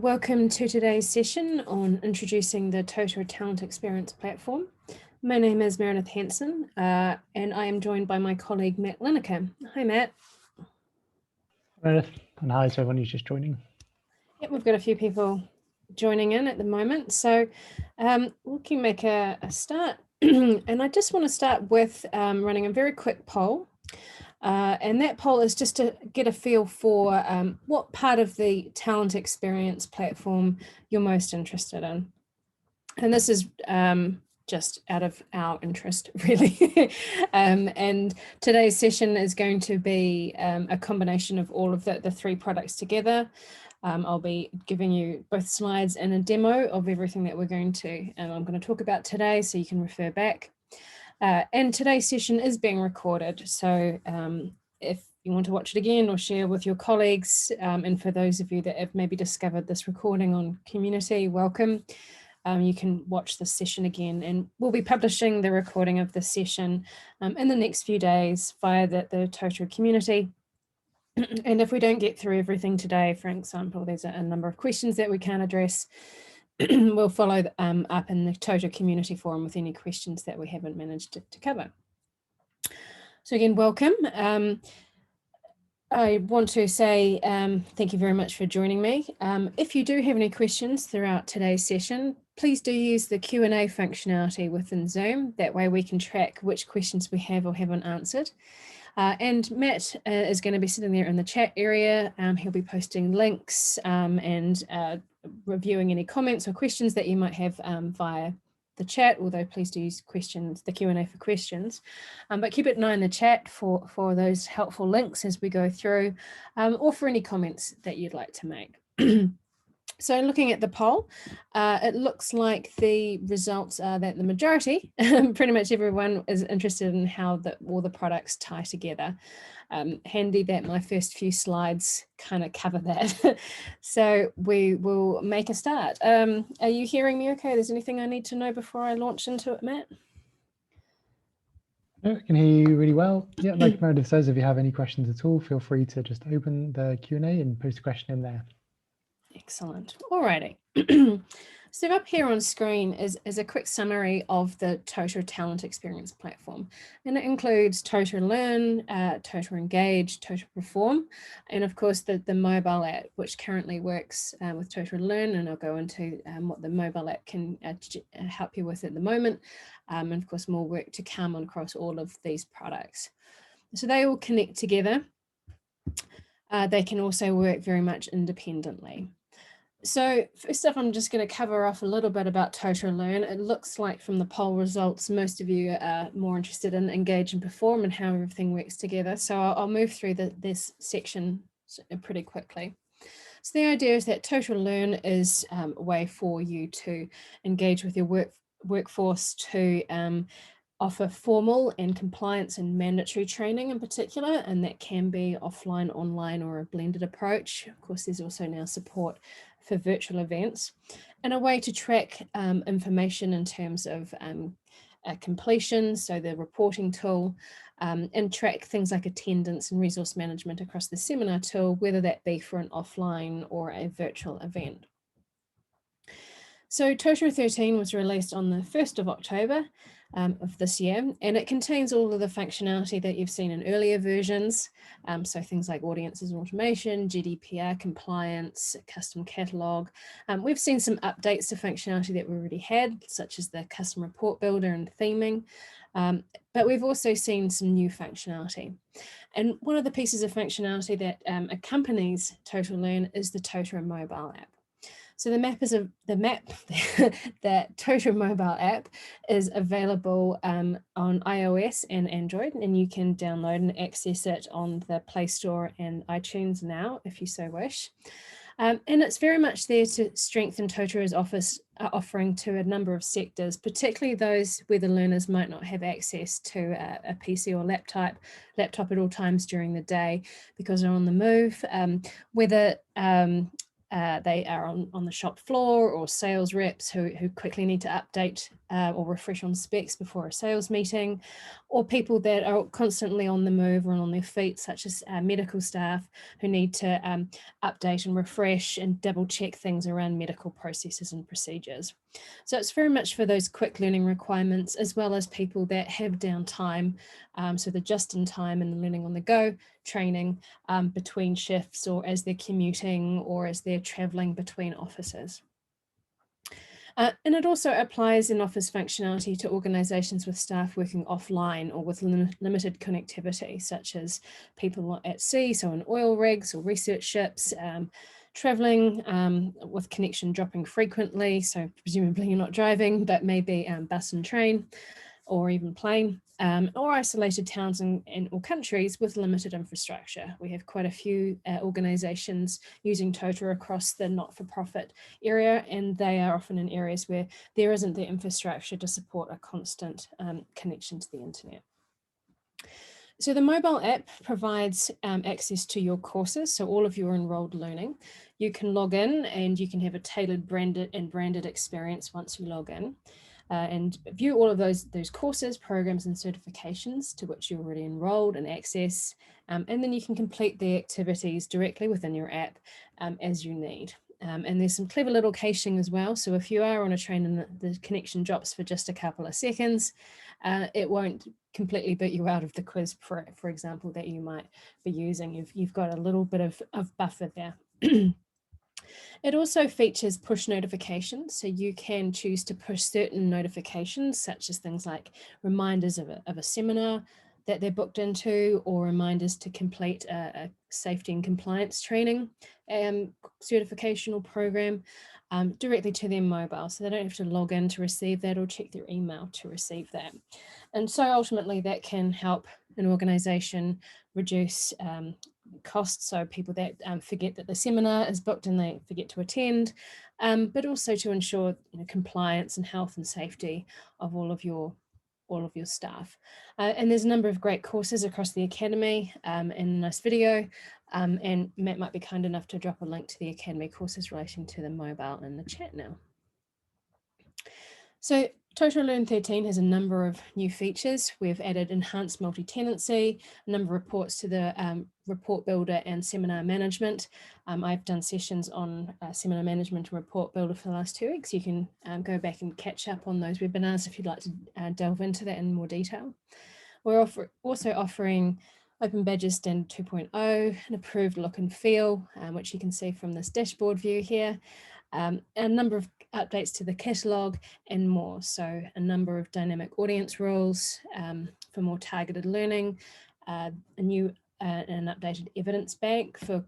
Welcome to today's session on introducing the Totara Talent Experience platform. My name is Meredith Hanson and I am joined by my colleague Matt Lineker. Hi Matt. Meredith, and hi to everyone who's just joining. Yep, we've got a few people joining in at the moment, so we can make a start. And I just want to start with running a very quick poll. And that poll is just to get a feel for what part of the talent experience platform you're most interested in. And this is just out of our interest, really. And today's session is going to be a combination of all of the three products together. I'll be giving you both slides and a demo of everything that we're going to, I'm going to talk about today, so you can refer back. And today's session is being recorded, so if you want to watch it again or share with your colleagues, and for those of you that have maybe discovered this recording on Community, welcome. You can watch this session again, and we'll be publishing the recording of this session in the next few days via the Totara community. And if we don't get through everything today, for example, there's a number of questions that we can't address, we'll follow up in the Totara community forum with any questions that we haven't managed to cover. So again, welcome. I want to say thank you very much for joining me. If you do have any questions throughout today's session, please do use the Q&A functionality within Zoom. That way we can track which questions we have or haven't answered. And Matt is going to be sitting there in the chat area. He'll be posting links and reviewing any comments or questions that you might have via the chat, although please do use the Q&A for questions. But keep an eye in the chat for those helpful links as we go through, or for any comments that you'd like to make. So looking at the poll, it looks like the results are that the majority, pretty much everyone, is interested in how all the products tie together. Handy that my first few slides kind of cover that. So we will make a start. Are you hearing me okay? There's anything I need to know before I launch into it, Matt? I can hear you really well. Yeah, like Meredith says, if you have any questions at all, feel free to just open the Q&A and post a question in there. Excellent. Alrighty. So up here on screen is a quick summary of the Totara Talent Experience platform. And it includes Totara Learn, Totara Engage, Totara Perform, and of course the mobile app, which currently works with Totara Learn, and I'll go into what the mobile app can help you with at the moment. And of course more work to come across all of these products. So they all connect together. They can also work very much independently. So first up, I'm just going to cover off a little bit about Totara Learn. It looks like from the poll results, most of you are more interested in Engage and Perform and how everything works together. So I'll move through this section pretty quickly. So the idea is that Totara Learn is a way for you to engage with your workforce to offer formal and compliance and mandatory training in particular, and that can be offline, online, or a blended approach. Of course, there's also now support for virtual events, and a way to track information in terms of completion, so the reporting tool, and track things like attendance and resource management across the seminar tool, whether that be for an offline or a virtual event. So Totara 13 was released on the 1st of October of this year, and it contains all of the functionality that you've seen in earlier versions. So things like audiences automation, GDPR compliance, custom catalog. We've seen some updates to functionality that we already had, such as the custom report builder and theming. But we've also seen some new functionality. And one of the pieces of functionality that accompanies Totara Learn is the Totara mobile app. So the Totara mobile app is available on iOS and Android, and you can download and access it on the Play Store and iTunes now, if you so wish. And it's very much there to strengthen Totara's offering to a number of sectors, particularly those where the learners might not have access to a PC or laptop at all times during the day because they're on the move, whether they are on the shop floor, or sales reps who quickly need to update or refresh on specs before a sales meeting, or people that are constantly on the move or on their feet, such as medical staff who need to update and refresh and double check things around medical processes and procedures. So it's very much for those quick learning requirements, as well as people that have downtime, so the just in time and learning on the go training between shifts, or as they're commuting, or as they're traveling between offices. And it also applies in office functionality to organisations with staff working offline or with limited connectivity, such as people at sea, so in oil rigs or research ships, traveling with connection dropping frequently, so presumably you're not driving, but maybe bus and train, or even plane, or isolated towns or countries with limited infrastructure. We have quite a few organisations using Totara across the not-for-profit area, and they are often in areas where there isn't the infrastructure to support a constant connection to the internet. So the mobile app provides access to your courses, so all of your enrolled learning. You can log in and you can have a tailored branded experience once you log in. And view all of those courses, programs and certifications to which you're already enrolled and access. And then you can complete the activities directly within your app as you need. And there's some clever little caching as well. So if you are on a train and the connection drops for just a couple of seconds, it won't completely boot you out of the quiz, for example, that you might be using. You've got a little bit of buffer there. It also features push notifications, so you can choose to push certain notifications, such as things like reminders of a seminar that they're booked into, or reminders to complete a safety and compliance training certification or program directly to their mobile, so they don't have to log in to receive that or check their email to receive that. And so ultimately that can help an organisation reduce costs, so people that forget that the seminar is booked and they forget to attend, but also to ensure compliance and health and safety of all of your staff. And there's a number of great courses across the Academy and a nice video, and Matt might be kind enough to drop a link to the Academy courses relating to the mobile in the chat now. So Totara Learn 13 has a number of new features. We've added enhanced multi-tenancy, a number of reports to the report builder and seminar management. I've done sessions on seminar management and report builder for the last 2 weeks. You can go back and catch up on those webinars if you'd like to delve into that in more detail. We're also offering Open Badges Standard 2.0, an approved look and feel, which you can see from this dashboard view here. A number of updates to the catalogue and more. So a number of dynamic audience rules for more targeted learning, a new and updated evidence bank for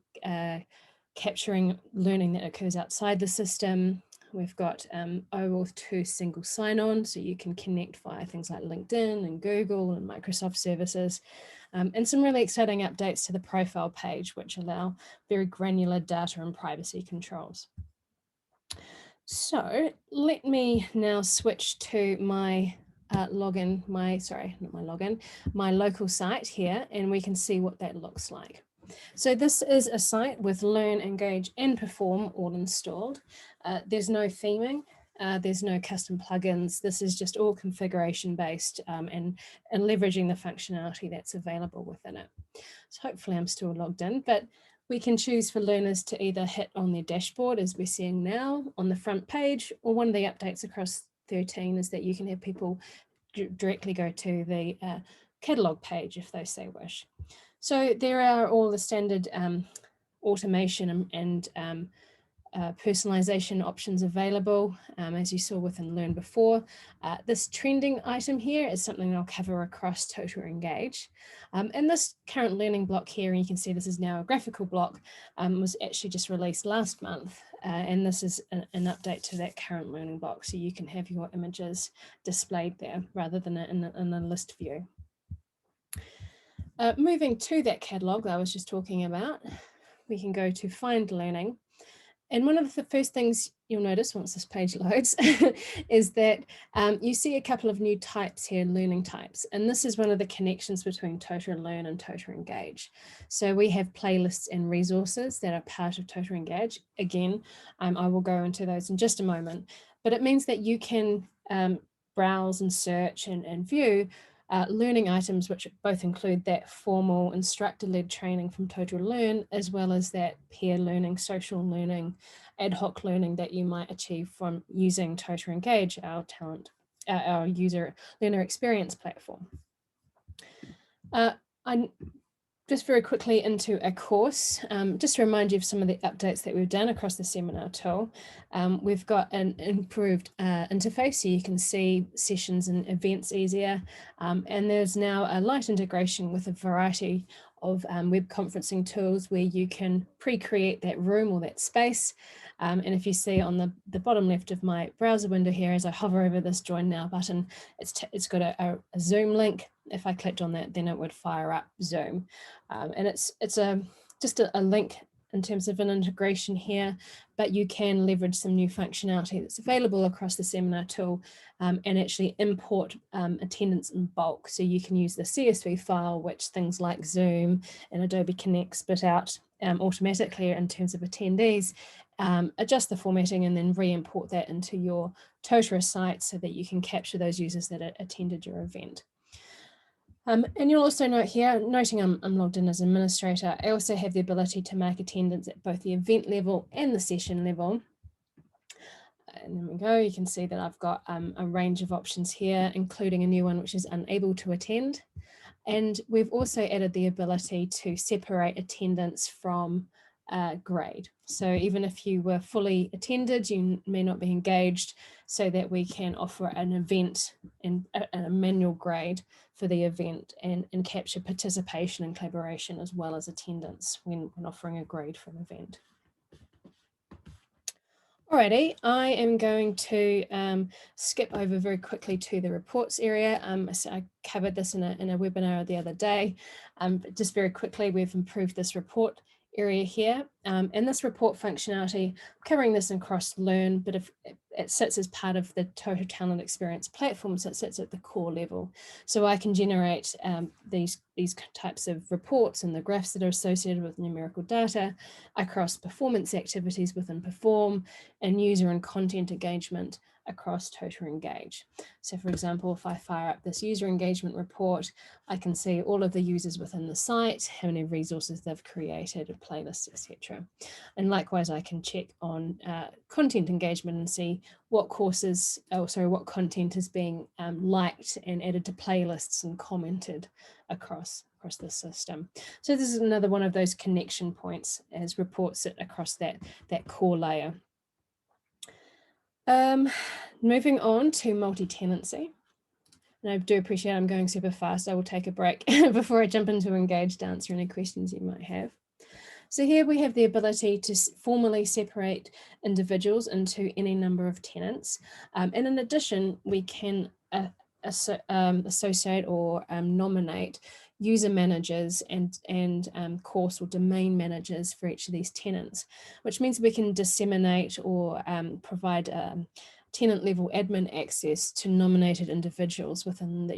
capturing learning that occurs outside the system. We've got OAuth 2 single sign-on, so you can connect via things like LinkedIn and Google and Microsoft services. And some really exciting updates to the profile page, which allow very granular data and privacy controls. So let me now switch to my my local site here, and we can see what that looks like. So this is a site with Learn, Engage and Perform all installed. There's no theming, there's no custom plugins. This is just all configuration based and leveraging the functionality that's available within it. So hopefully I'm still logged in, but we can choose for learners to either hit on their dashboard, as we're seeing now on the front page, or one of the updates across 13 is that you can have people directly go to the catalogue page if they so wish. So there are all the standard automation and personalization options available, as you saw within Learn before. This trending item here is something I'll cover across Totara Engage. And this current learning block here, and you can see this is now a graphical block, was actually just released last month. And this is an update to that current learning block, so you can have your images displayed there rather than in a list view. Moving to that catalogue I was just talking about, we can go to Find Learning. And one of the first things you'll notice once this page loads is that you see a couple of new types here, learning types. And this is one of the connections between Totara Learn and Totara Engage. So we have playlists and resources that are part of Totara Engage. Again, I will go into those in just a moment, but it means that you can browse and search and view learning items, which both include that formal instructor-led training from Totara Learn, as well as that peer learning, social learning, ad hoc learning that you might achieve from using Totara Engage, our user learner experience platform. I'm just very quickly into a course, just to remind you of some of the updates that we've done across the seminar tool. We've got an improved interface, so you can see sessions and events easier. And there's now a light integration with a variety of web conferencing tools where you can pre-create that room or that space. And if you see on the bottom left of my browser window here, as I hover over this Join Now button, it's got a Zoom link. If I clicked on that, then it would fire up Zoom. And it's just a link in terms of an integration here, but you can leverage some new functionality that's available across the seminar tool and actually import attendance in bulk. So you can use the CSV file, which things like Zoom and Adobe Connect spit out automatically in terms of attendees, adjust the formatting and then re-import that into your Totara site so that you can capture those users that attended your event. And you'll also note here, noting I'm logged in as administrator, I also have the ability to mark attendance at both the event level and the session level. And there we go, you can see that I've got a range of options here, including a new one which is unable to attend. And we've also added the ability to separate attendance from grade. So even if you were fully attended, you may not be engaged, so that we can offer an event and a manual grade for the event and capture participation and collaboration as well as attendance when offering a grade for an event. Alrighty, I am going to skip over very quickly to the reports area. So I covered this in a webinar the other day. But just very quickly, we've improved this report area here. And this report functionality, covering this across Learn, but if it sits as part of the Totara Talent Experience platform, so it sits at the core level. So I can generate these types of reports and the graphs that are associated with numerical data across performance activities within Perform and user and content engagement across Totara Engage. So for example, if I fire up this user engagement report, I can see all of the users within the site, how many resources they've created, playlists, etc. And likewise, I can check on content engagement and see what courses, what content is being liked and added to playlists and commented across the system. So this is another one of those connection points as reports sit across that core layer. Moving on to multi-tenancy. And I do appreciate I'm going super fast. I will take a break before I jump into Engage to answer any questions you might have. So here we have the ability to formally separate individuals into any number of tenants. And in addition, we can associate or nominate user managers and course or domain managers for each of these tenants, which means we can disseminate or provide tenant level admin access to nominated individuals within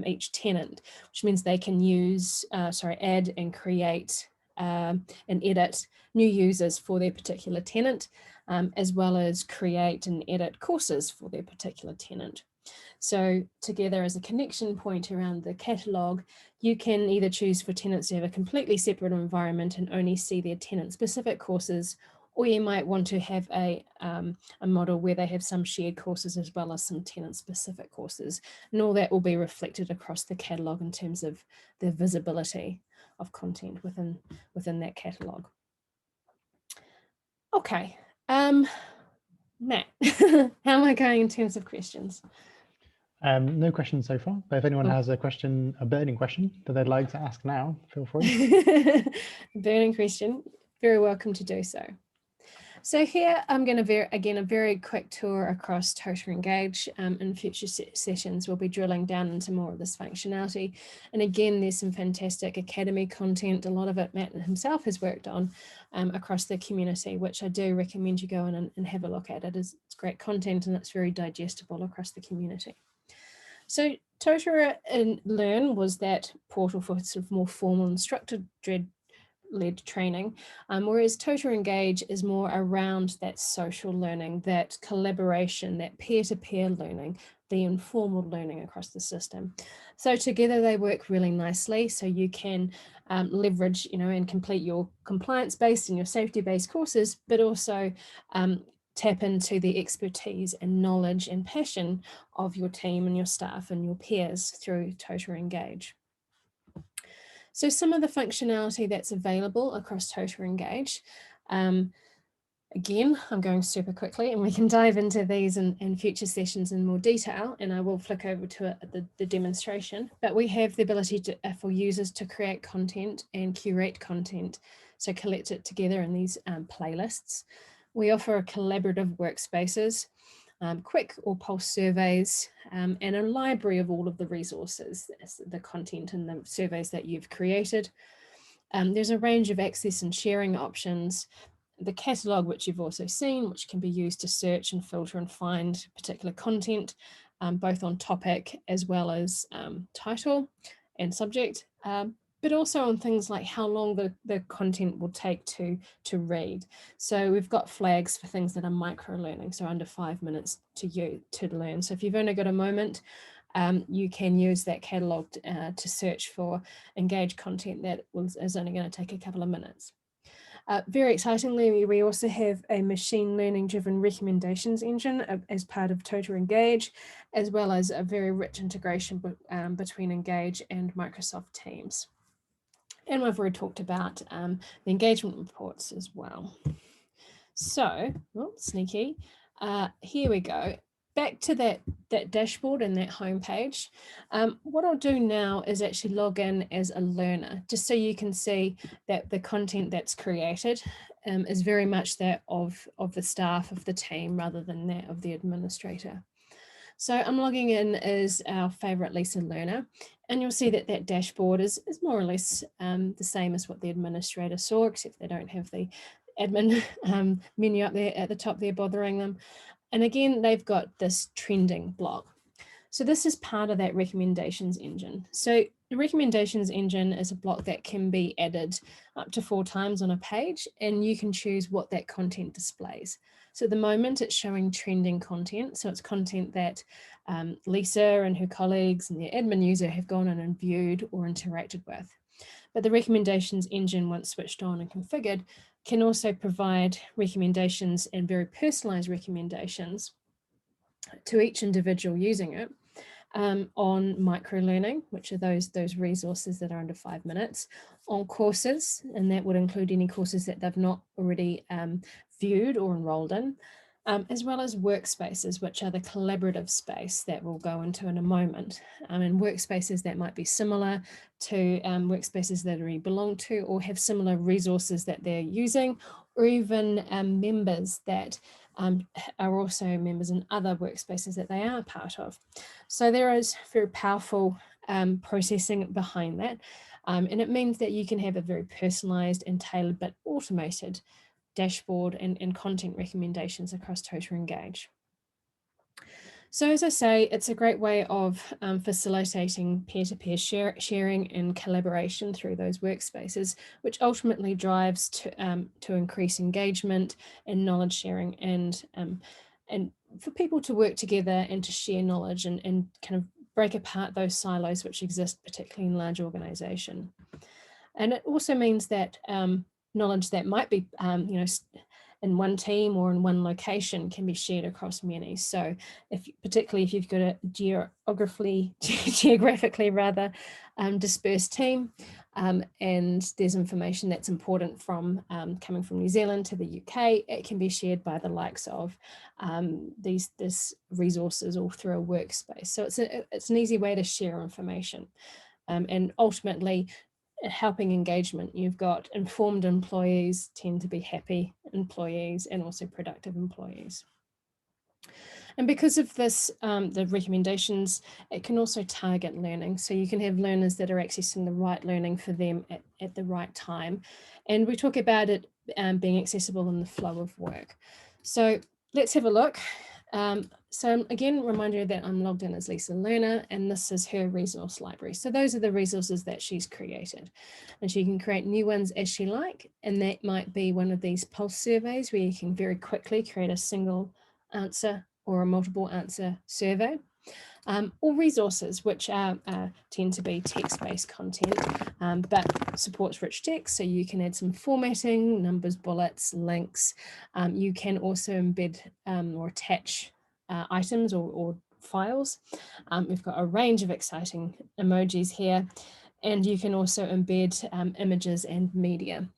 each tenant, which means they can use, add and create and edit new users for their particular tenant, as well as create and edit courses for their particular tenant. So together as a connection point around the catalogue, you can either choose for tenants to have a completely separate environment and only see their tenant-specific courses, or you might want to have a model where they have some shared courses as well as some tenant-specific courses. And all that will be reflected across the catalogue in terms of the visibility of content within that catalogue. Okay, Matt, how am I going in terms of questions? No questions so far, but if anyone has a question, a burning question that they'd like to ask now, feel free. Burning question, very welcome to do so. So here I'm going to again a very quick tour across Totara Engage. In future sessions we'll be drilling down into more of this functionality, and again there's some fantastic Academy content, a lot of it Matt himself has worked on across the community, which I do recommend you go in and have a look at. It's great content and it's very digestible across the community. So Totara Learn was that portal for sort of more formal instructor led training, whereas Totara Engage is more around that social learning, that collaboration, that peer-to-peer learning, the informal learning across the system. So together they work really nicely, so you can leverage, and complete your compliance-based and your safety-based courses, but also tap into the expertise and knowledge and passion of your team and your staff and your peers through Totara Engage. So some of the functionality that's available across Totara Engage, again, I'm going super quickly and we can dive into these in future sessions in more detail, and I will flick over to the demonstration, but we have the ability for users to create content and curate content, so collect it together in these playlists. We offer collaborative workspaces, quick or pulse surveys, and a library of all of the resources, the content and the surveys that you've created. There's a range of access and sharing options, the catalogue, which you've also seen, which can be used to search and filter and find particular content, both on topic as well as title and subject, but also on things like how long the content will take to read. So we've got flags for things that are micro learning, so under 5 minutes to learn. So if you've only got a moment, you can use that catalogue to search for engaged content that is only going to take a couple of minutes. Very excitingly, we also have a machine learning driven recommendations engine as part of Totara Engage, as well as a very rich integration between Engage and Microsoft Teams. And we've already talked about the engagement reports as well. So, sneaky, here we go. Back to that dashboard and that homepage. What I'll do now is actually log in as a learner, just so you can see that the content that's created is very much that of the staff of the team rather than that of the administrator. So I'm logging in as our favorite Lisa learner, and you'll see that that dashboard is more or less the same as what the administrator saw, except they don't have the admin menu up there at the top there bothering them. And again, they've got this trending block. So this is part of that recommendations engine. So the recommendations engine is a block that can be added up to 4 times on a page, and you can choose what that content displays. So at the moment it's showing trending content. So it's content that Lisa and her colleagues and the admin user have gone in and viewed or interacted with. But the recommendations engine, once switched on and configured, can also provide recommendations and very personalized recommendations to each individual using it on micro-learning, which are those resources that are under 5 minutes, on courses, and that would include any courses that they've not already viewed or enrolled in, as well as workspaces, which are the collaborative space that we'll go into in a moment, and workspaces that might be similar to workspaces that already belong to or have similar resources that they're using, or even members that are also members in other workspaces that they are part of. So there is very powerful processing behind that, and it means that you can have a very personalized and tailored but automated dashboard and content recommendations across Totara Engage. So as I say, it's a great way of facilitating peer-to-peer sharing and collaboration through those workspaces, which ultimately drives to increase engagement and knowledge sharing, and for people to work together and to share knowledge and kind of break apart those silos which exist, particularly in large organization. And it also means that knowledge that might be in one team or in one location can be shared across many. So particularly if you've got a geographically dispersed team, and there's information that's important from coming from New Zealand to the UK, it can be shared by the likes of these resources all through a workspace. So it's an easy way to share information, and ultimately helping engagement. You've got informed employees tend to be happy employees and also productive employees. And because of this, the recommendations, it can also target learning. So you can have learners that are accessing the right learning for them at the right time. And we talk about it being accessible in the flow of work. So let's have a look. So again, reminder that I'm logged in as Lisa Learner, and this is her resource library. So those are the resources that she's created, and she can create new ones as she like. And that might be one of these pulse surveys where you can very quickly create a single answer or a multiple answer survey, or resources, which tend to be text-based content, but supports rich text. So you can add some formatting, numbers, bullets, links. You can also embed or attach items or files. We've got a range of exciting emojis here. And you can also embed images and media.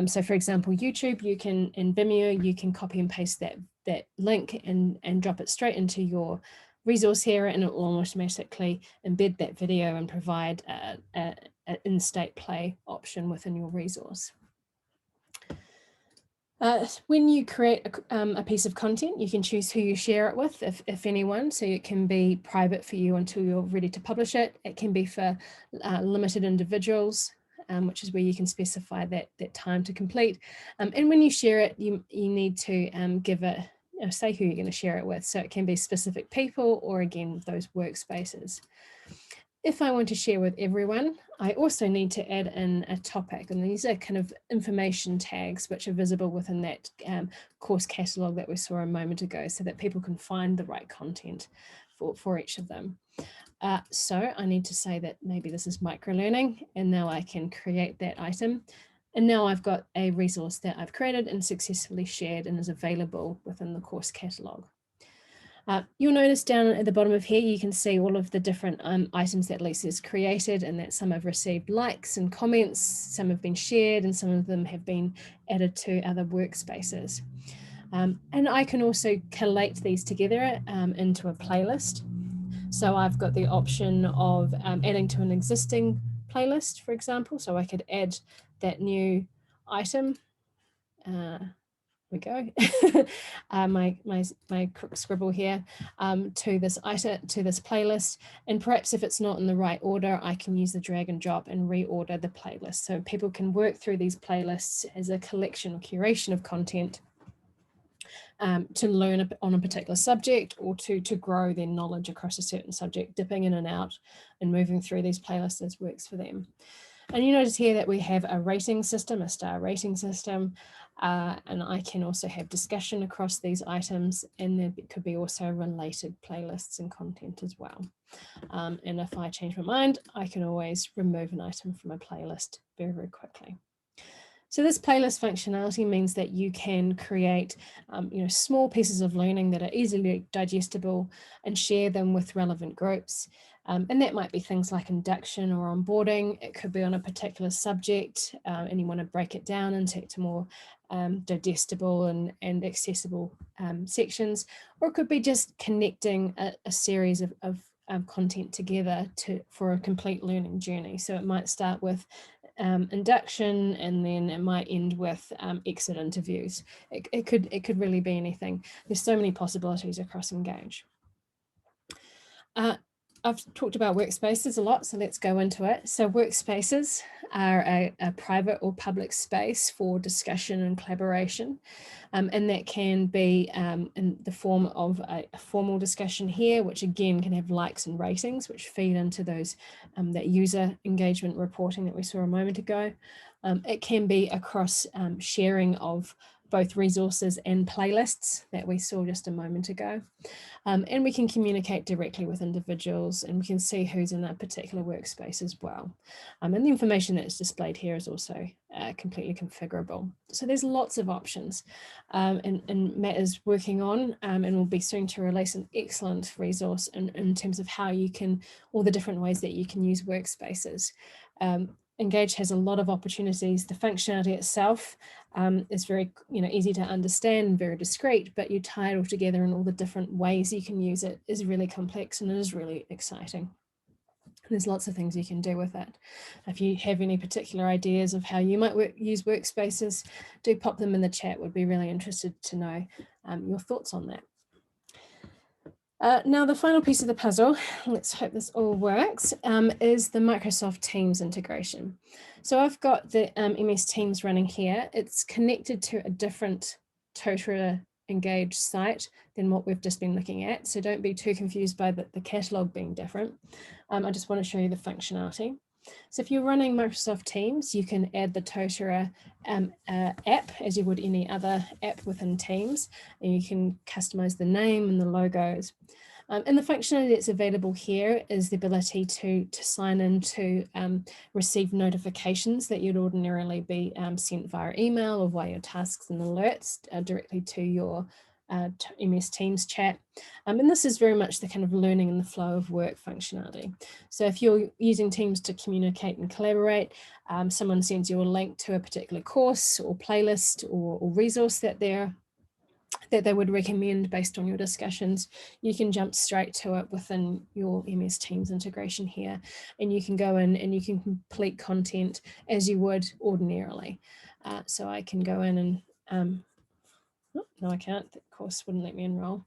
So for example, YouTube, you can, in Vimeo, you can copy and paste that link and drop it straight into your resource here, and it will automatically embed that video and provide an in-state play option within your resource. When you create a piece of content, you can choose who you share it with, if anyone. So it can be private for you until you're ready to publish it. It can be for limited individuals, which is where you can specify that time to complete. And when you share it, you need to give it, say who you're going to share it with. So it can be specific people, or again, those workspaces. If I want to share with everyone, I also need to add in a topic, and these are kind of information tags which are visible within that course catalog that we saw a moment ago, so that people can find the right content for each of them. So I need to say that maybe this is microlearning, and now I can create that item. And now I've got a resource that I've created and successfully shared and is available within the course catalog. You'll notice down at the bottom of here, you can see all of the different items that Lisa's created, and that some have received likes and comments, some have been shared, and some of them have been added to other workspaces. And I can also collate these together into a playlist. So I've got the option of adding to an existing playlist, for example. So I could add that new item. We go. my crook scribble here to this item, to this playlist, and perhaps if it's not in the right order, I can use the drag and drop and reorder the playlist, so people can work through these playlists as a collection or curation of content to learn on a particular subject, or to grow their knowledge across a certain subject, dipping in and out and moving through these playlists as works for them. And you notice here that we have a rating system, a star rating system, and I can also have discussion across these items, and there could be also related playlists and content as well. And if I change my mind, I can always remove an item from a playlist very, very quickly. So this playlist functionality means that you can create small pieces of learning that are easily digestible and share them with relevant groups. And that might be things like induction or onboarding. It could be on a particular subject, and you want to break it down into more digestible and accessible sections, or it could be just connecting a series of content together for a complete learning journey. So it might start with induction, and then it might end with exit interviews. It could really be anything. There's so many possibilities across Engage. I've talked about workspaces a lot, so let's go into it. So workspaces are a private or public space for discussion and collaboration. And that can be in the form of a formal discussion here, which again can have likes and ratings, which feed into those that user engagement reporting that we saw a moment ago. It can be across sharing of both resources and playlists that we saw just a moment ago. And we can communicate directly with individuals, and we can see who's in a particular workspace as well. And the information that's displayed here is also completely configurable. So there's lots of options, and Matt is working on and will be soon to release an excellent resource in terms of how you can, all the different ways that you can use workspaces. Engage has a lot of opportunities. The functionality itself is very easy to understand and very discreet, but you tie it all together and all the different ways you can use it is really complex, and it is really exciting. There's lots of things you can do with it. If you have any particular ideas of how you might use workspaces, do pop them in the chat. Would be really interested to know your thoughts on that. Now, the final piece of the puzzle, let's hope this all works, is the Microsoft Teams integration. So I've got the MS Teams running here. It's connected to a different Totara Engage site than what we've just been looking at. So don't be too confused by the catalog being different. I just want to show you the functionality. So if you're running Microsoft Teams, you can add the Totara app as you would any other app within Teams, and you can customize the name and the logos. And the functionality that's available here is the ability to sign in to receive notifications that you'd ordinarily be sent via email or via your tasks and alerts directly to your MS Teams chat. And this is very much the kind of learning and the flow of work functionality. So if you're using Teams to communicate and collaborate, someone sends you a link to a particular course or playlist or resource that they would recommend based on your discussions, you can jump straight to it within your MS Teams integration here, and you can go in and you can complete content as you would ordinarily. So I can go in and no, I can't. The course wouldn't let me enroll.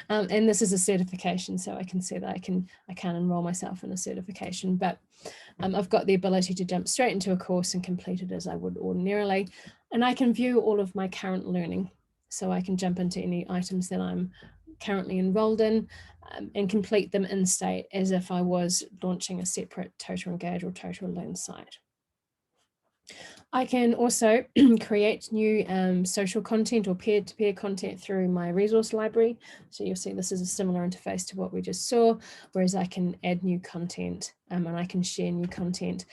And this is a certification, so I can see that I can't enroll myself in a certification, but I've got the ability to jump straight into a course and complete it as I would ordinarily. And I can view all of my current learning. So I can jump into any items that I'm currently enrolled in and complete them in state as if I was launching a separate Totara Engage or Totara Learn site. I can also create new social content or peer-to-peer content through my resource library. So you'll see this is a similar interface to what we just saw, whereas I can add new content and I can share new content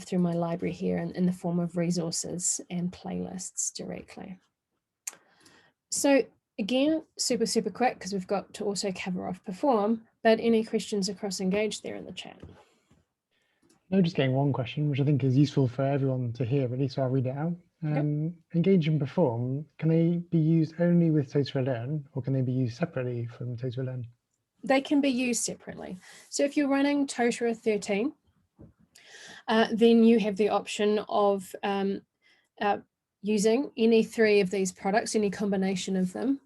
through my library here in the form of resources and playlists directly. So again, super quick because we've got to also cover off Perform, but any questions across Engage there in the chat? No, just getting one question, which I think is useful for everyone to hear, really, so I'll read it out. Engage and Perform, can they be used only with Totara Learn, or can they be used separately from Totara Learn? They can be used separately. So if you're running Totara 13, then you have the option of using any three of these products, any combination of them,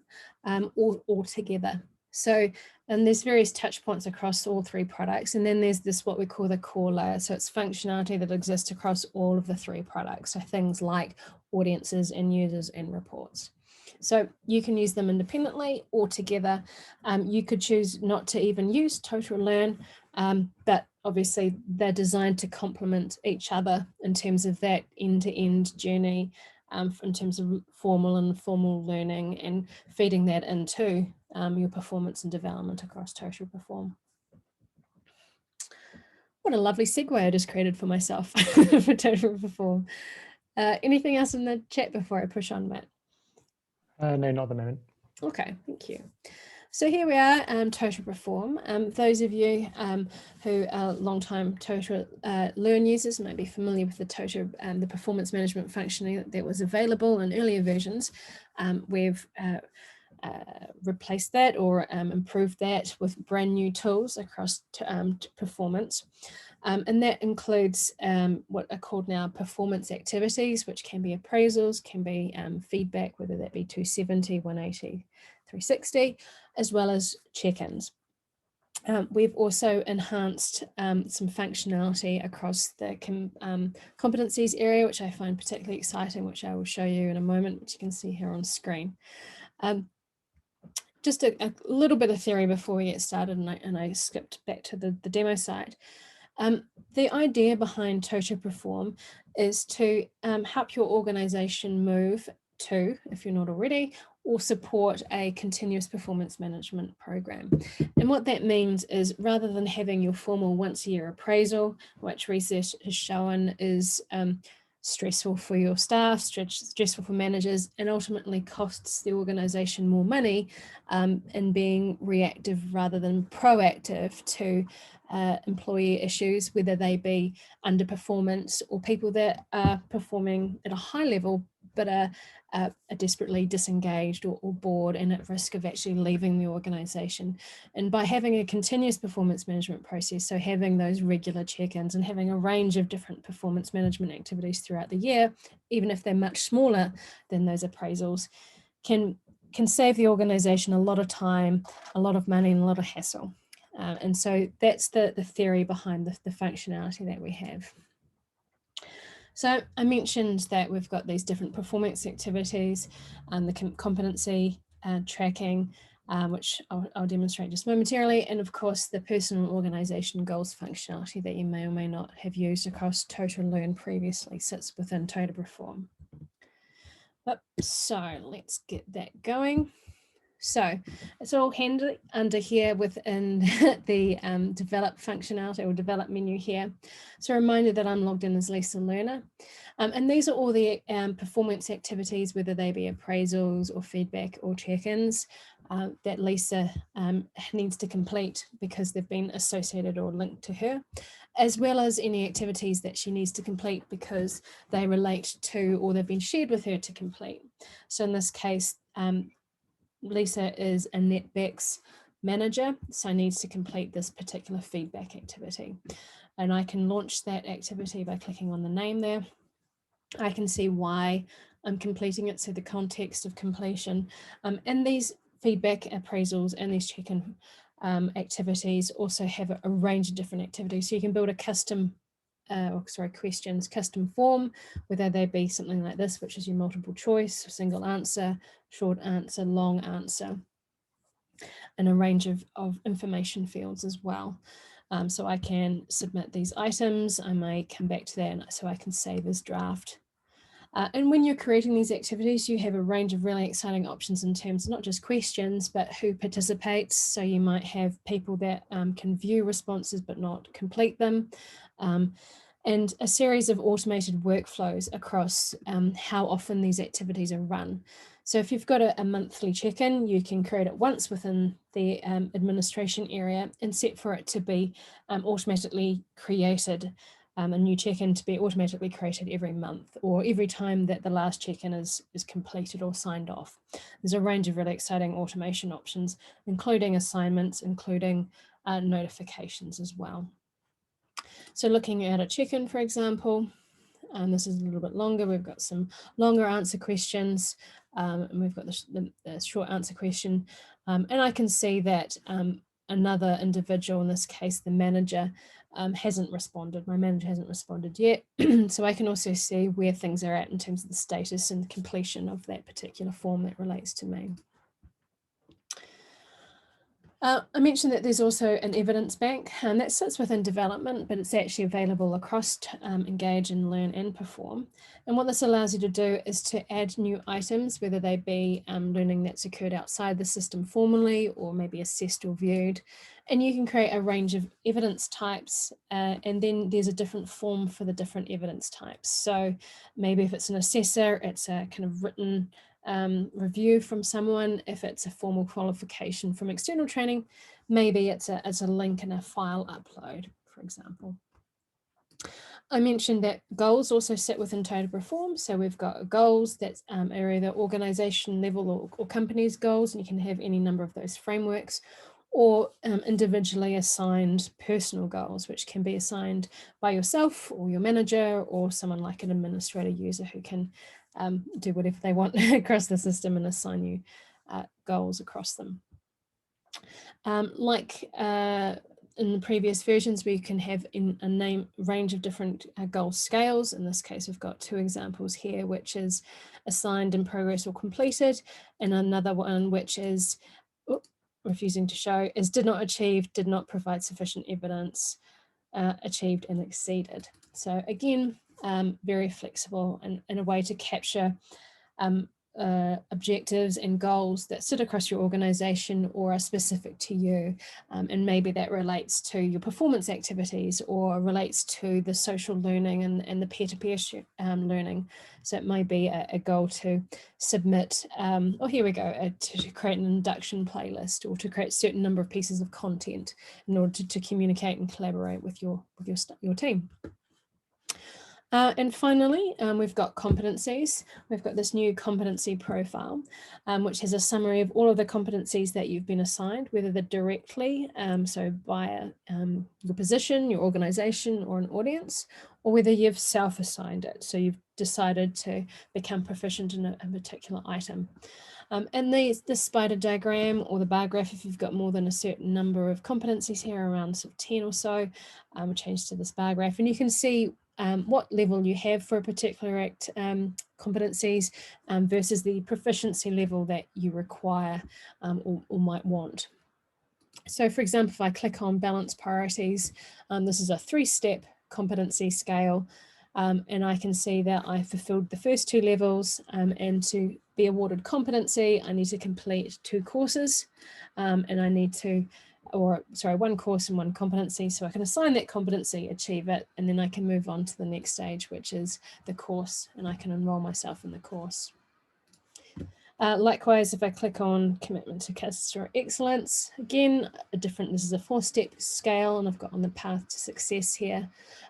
all together. So, and there's various touch points across all three products. And then there's this, what we call the core layer. So it's functionality that exists across all of the three products. So things like audiences and users and reports. So you can use them independently or together. You could choose not to even use Totara Learn, but obviously they're designed to complement each other in terms of that end-to-end journey, in terms of formal and informal learning and feeding that into your performance and development across Totara Perform. What a lovely segue I just created for myself for Totara Perform. Anything else in the chat before I push on, Matt? No, not at the moment. Okay, thank you. So here we are, Totara Perform. Those of you who are long-time Totara Learn users may be familiar with the Totara, the performance management functionality that was available in earlier versions. We've replaced that or improved that with brand new tools across performance. And that includes what are called now performance activities, which can be appraisals, can be feedback, whether that be 270, 180, 360, as well as check-ins. We've also enhanced some functionality across the competencies area, which I find particularly exciting, which I will show you in a moment, which you can see here on screen. Just a little bit of theory before we get started, and I skipped back to the demo site. The idea behind Totara Perform is to help your organization move to, if you're not already, or support a continuous performance management program. And what that means is rather than having your formal once-a-year appraisal, which research has shown is stressful for your staff, stressful for managers, and ultimately costs the organization more money in being reactive rather than proactive to employee issues, whether they be underperformance or people that are performing at a high level but are desperately disengaged or bored and at risk of actually leaving the organisation. And by having a continuous performance management process, so having those regular check-ins and having a range of different performance management activities throughout the year, even if they're much smaller than those appraisals, can save the organisation a lot of time, a lot of money, and a lot of hassle. And so that's the theory behind the functionality that we have. So I mentioned that we've got these different performance activities, the competency tracking, which I'll demonstrate just momentarily, and of course the personal organisation goals functionality that you may or may not have used across Totara Learn previously sits within Totara Perform. So let's get that going. So it's all handled under here within the develop functionality or develop menu here. So a reminder that I'm logged in as Lisa Learner. And these are all the performance activities, whether they be appraisals or feedback or check-ins that Lisa needs to complete because they've been associated or linked to her, as well as any activities that she needs to complete because they relate to or they've been shared with her to complete. So in this case, Lisa is a NetBex manager, so needs to complete this particular feedback activity. And I can launch that activity by clicking on the name there. I can see why I'm completing it, so the context of completion. And these feedback appraisals and these check-in activities also have a range of different activities. So you can build a custom questions custom form, whether they be something like this, which is your multiple choice, single answer, short answer, long answer, and a range of information fields as well. So I can submit these items. I may come back to that, so I can save as draft. And when you're creating these activities, you have a range of really exciting options in terms of not just questions, but who participates. So you might have people that can view responses but not complete them. And a series of automated workflows across how often these activities are run. So if you've got a monthly check-in, you can create it once within the administration area and set for it to be automatically created, a new check-in to be automatically created every month or every time that the last check-in is completed or signed off. There's a range of really exciting automation options, including assignments, including notifications as well. So looking at a check-in, for example, this is a little bit longer. We've got some longer answer questions, and we've got the short answer question. And I can see that another individual, in this case, the manager, hasn't responded. My manager hasn't responded yet. So I can also see where things are at in terms of the status and completion of that particular form that relates to me. I mentioned that there's also an evidence bank, and that sits within development, but it's actually available across Engage and Learn and Perform. And what this allows you to do is to add new items, whether they be learning that's occurred outside the system formally or maybe assessed or viewed. And you can create a range of evidence types, and then there's a different form for the different evidence types. So maybe if it's an assessor, it's a kind of written review from someone. If it's a formal qualification from external training, maybe it's a link and a file upload, for example. I mentioned that goals also sit within Totara Perform. So we've got goals that are either organization level or company's goals, and you can have any number of those frameworks, or individually assigned personal goals, which can be assigned by yourself or your manager or someone like an administrator user who can do whatever they want across the system and assign you goals across them. In the previous versions, we can have in a range of different goal scales. In this case, we've got two examples here, which is assigned, in progress, or completed, and another one which is refusing to show is did not achieve, did not provide sufficient evidence, achieved and exceeded. So again, very flexible and in a way to capture objectives and goals that sit across your organization or are specific to you. And maybe that relates to your performance activities or relates to the social learning and the peer-to-peer learning. So it may be a goal to submit, here we go, to create an induction playlist or to create a certain number of pieces of content in order to communicate and collaborate with your team. And finally, we've got competencies. We've got this new competency profile, which has a summary of all of the competencies that you've been assigned, whether they're directly, so via your position, your organization, or an audience, or whether you've self-assigned it. So you've decided to become proficient in a particular item. And the spider diagram or the bar graph, if you've got more than a certain number of competencies here, around sort of 10 or so, change to this bar graph. And you can see what level you have for a particular competencies versus the proficiency level that you require or might want. So for example, if I click on balance priorities, this is a 3-step competency scale. And I can see that I fulfilled the first 2 levels, and to be awarded competency, I need to complete 2 courses, and I need to, or sorry, 1 course and 1 competency. So I can assign that competency, achieve it, and then I can move on to the next stage, which is the course, and I can enroll myself in the course. Likewise, if I click on commitment to customer excellence, again, this is a 4-step scale, and I've got on the path to success here.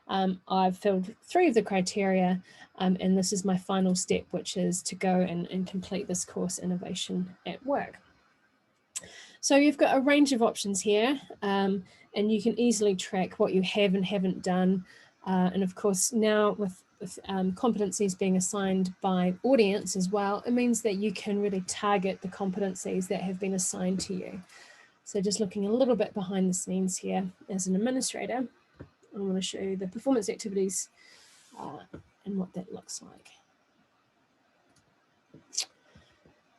I've filled 3 of the criteria, and this is my final step, which is to go and complete this course, Innovation at Work. So you've got a range of options here, and you can easily track what you have and haven't done. And of course, now with competencies being assigned by audience as well, it means that you can really target the competencies that have been assigned to you. So just looking a little bit behind the scenes here as an administrator, I want to show you the performance activities and what that looks like.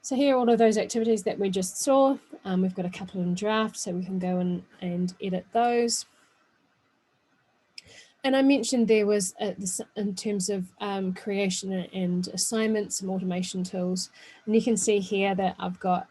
So here are all of those activities that we just saw. We've got a couple in draft, so we can go in and edit those. And I mentioned there was, this, in terms of creation and assignments, some automation tools. And you can see here that I've got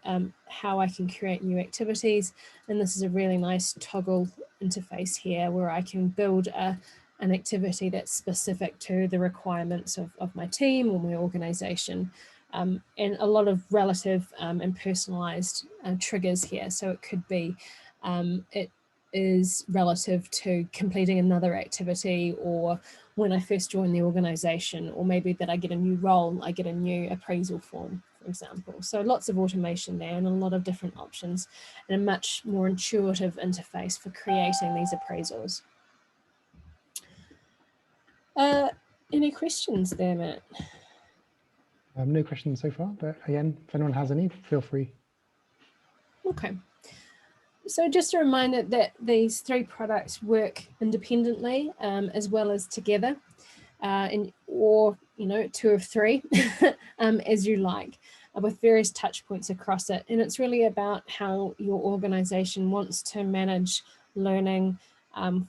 how I can create new activities. And this is a really nice toggle interface here where I can build an activity that's specific to the requirements of my team or my organization. And a lot of relative and personalized triggers here. So it could be, it is relative to completing another activity, or when I first joined the organization, or maybe that I get a new role, I get a new appraisal form, for example. So lots of automation there and a lot of different options and a much more intuitive interface for creating these appraisals. Any questions there, Matt? No questions so far, but again, if anyone has any, feel free. Okay. So just a reminder that these 3 products work independently as well as together, or 2 of 3 as you like, with various touch points across it. And it's really about how your organization wants to manage learning,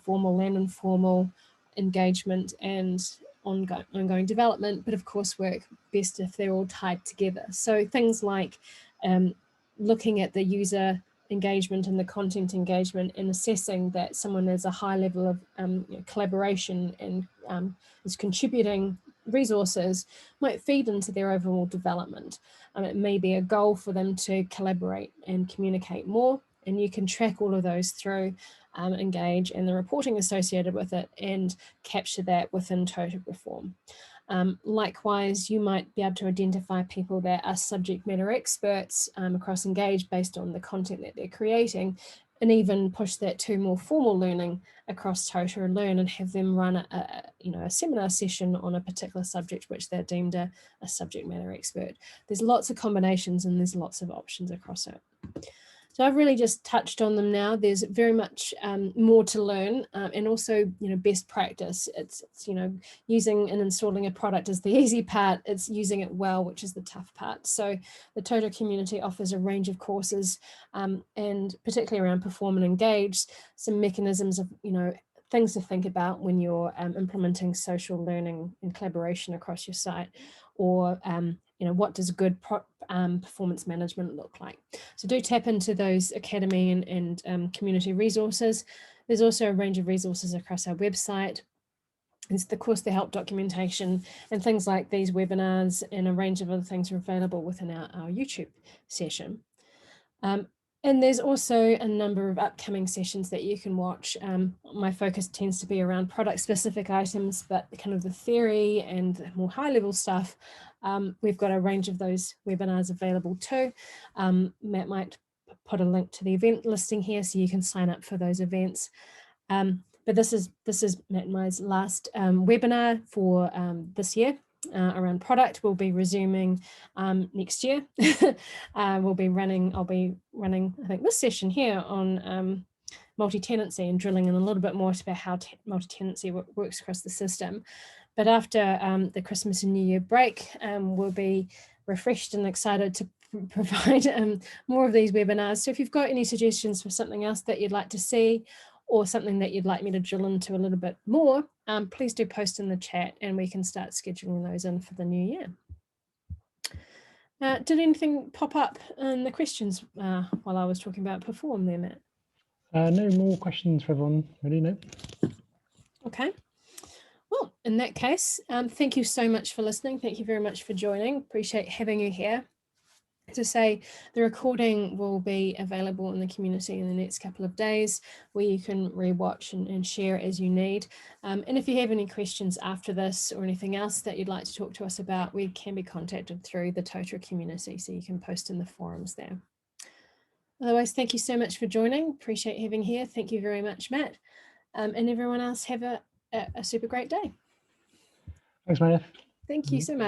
formal and informal engagement, and ongoing development, but of course work best if they're all tied together. So things like looking at the user engagement and the content engagement and assessing that someone has a high level of collaboration and is contributing resources might feed into their overall development. It may be a goal for them to collaborate and communicate more, and you can track all of those through Engage and the reporting associated with it and capture that within Total Perform. Likewise, you might be able to identify people that are subject matter experts across Engage based on the content that they're creating, and even push that to more formal learning across Total and Learn and have them run a seminar session on a particular subject which they're deemed a subject matter expert. There's lots of combinations and there's lots of options across it. So I've really just touched on them now. There's very much more to learn, and also, best practice. It's using and installing a product is the easy part. It's using it well, which is the tough part. So the Total community offers a range of courses, and particularly around Perform and Engage, some mechanisms of, things to think about when you're implementing social learning and collaboration across your site, or what does good performance management look like? So do tap into those academy and community resources. There's also a range of resources across our website. There's the course, the help documentation, and things like these webinars, and a range of other things are available within our YouTube session. And there's also a number of upcoming sessions that you can watch. My focus tends to be around product specific items, but kind of the theory and the more high level stuff, we've got a range of those webinars available too. Matt might put a link to the event listing here so you can sign up for those events. But this is Matt and my last webinar for this year. Around product. We'll be resuming next year. I'll be running, I think, this session here on multi-tenancy and drilling in a little bit more about how multi-tenancy works across the system. But after the Christmas and New Year break, we'll be refreshed and excited to provide more of these webinars. So if you've got any suggestions for something else that you'd like to see, or something that you'd like me to drill into a little bit more, please do post in the chat and we can start scheduling those in for the new year. Did anything pop up in the questions while I was talking about Perform there, Matt? No more questions for everyone, really, no. Okay. Well, in that case, thank you so much for listening. Thank you very much for joining. Appreciate having you here. As I say, the recording will be available in the community in the next couple of days where you can rewatch and share as you need. And if you have any questions after this or anything else that you'd like to talk to us about, we can be contacted through the Totara community, so you can post in the forums there. Otherwise, thank you so much for joining. Appreciate having here. Thank you very much, Matt. And everyone else, have a super great day. Thanks, Meredith. Thank you so much.